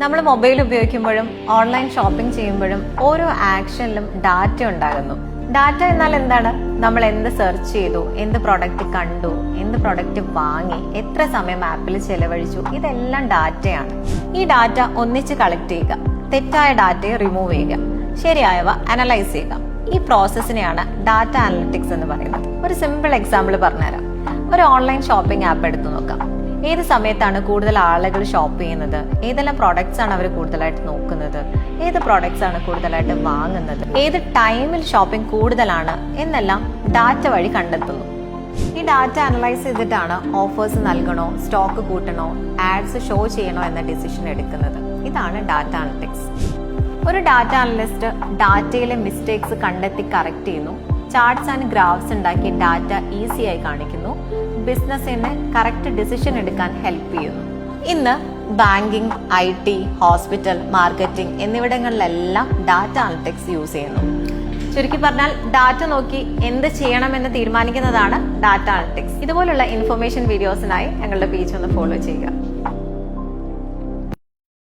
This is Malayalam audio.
നമ്മൾ മൊബൈൽ ഉപയോഗിക്കുമ്പോഴും ഓൺലൈൻ ഷോപ്പിംഗ് ചെയ്യുമ്പോഴും ഓരോ ആക്ഷനിലും ഡാറ്റ ഉണ്ടാകുന്നു. ഡാറ്റ എന്നാൽ എന്താണ്? നമ്മൾ എന്ത് സെർച്ച് ചെയ്തു, എന്ത് പ്രൊഡക്റ്റ് കണ്ടു, എന്ത് പ്രൊഡക്റ്റ് വാങ്ങി, എത്ര സമയം ആപ്പിൽ ചെലവഴിച്ചു, ഇതെല്ലാം ഡാറ്റയാണ്. ഈ ഡാറ്റ ഒന്നിച്ച് കളക്ട് ചെയ്യുക, തെറ്റായ ഡാറ്റയെ റിമൂവ് ചെയ്യുക, ശരിയായവ അനലൈസ് ചെയ്യുക. ഈ പ്രോസസ്സിനെയാണ് ഡാറ്റ അനലിറ്റിക്സ് എന്ന് പറയുന്നത്. ഒരു സിമ്പിൾ എക്സാമ്പിൾ പറഞ്ഞുതരാം. ഒരു ഓൺലൈൻ ഷോപ്പിംഗ് ആപ്പ് എടുത്തു നോക്കാം. ഏത് സമയത്താണ് കൂടുതൽ ആളുകൾ ഷോപ്പ് ചെയ്യുന്നത്, ഏതെല്ലാം പ്രോഡക്ട്സ് ആണ് അവർ കൂടുതലായിട്ട് നോക്കുന്നത്, ഏത് പ്രോഡക്ട്സ് ആണ് കൂടുതലായിട്ട് വാങ്ങുന്നത്, ഏത് ടൈമിൽ ഷോപ്പിംഗ് കൂടുതലാണ് എന്നെല്ലാം ഡാറ്റ വഴി കണ്ടെത്തുന്നു. ഈ ഡാറ്റ അനലൈസ് ചെയ്തിട്ടാണ് ഓഫേഴ്സ് നൽകണോ, സ്റ്റോക്ക് കൂട്ടണോ, ആഡ്സ് ഷോ ചെയ്യണോ എന്ന ഡിസിഷൻ എടുക്കുന്നത്. ഇതാണ് ഡാറ്റ അനലിറ്റിക്സ്. ഒരു ഡാറ്റ അനലിസ്റ്റ് ഡാറ്റയിലെ മിസ്റ്റേക്സ് കണ്ടെത്തി കറക്റ്റ് ചെയ്യുന്നു, ചാർട്ട്സ് ആൻഡ് ഗ്രാഫ്സ് ഉണ്ടാക്കി ഡാറ്റ ഈസിയായി കാണിക്കുന്നു, ബിസിനസ്സിന് കറക്റ്റ് ഡിസിഷൻ എടുക്കാൻ ഹെൽപ്പ് ചെയ്യുന്നു. ഇന്ന് ബാങ്കിങ്, IT, ഹോസ്പിറ്റൽ, മാർക്കറ്റിംഗ് എന്നിവിടങ്ങളിലെല്ലാം ഡാറ്റ അനലിറ്റിക്സ് യൂസ് ചെയ്യുന്നു. ചുരുക്കി പറഞ്ഞാൽ ഡാറ്റ നോക്കി എന്ത് ചെയ്യണമെന്ന് തീരുമാനിക്കുന്നതാണ് ഡാറ്റ അനലിറ്റിക്സ്. ഇതുപോലുള്ള ഇൻഫർമേഷൻ വീഡിയോസിനായി ഞങ്ങളുടെ പേജ് ഒന്ന് ഫോളോ ചെയ്യുക.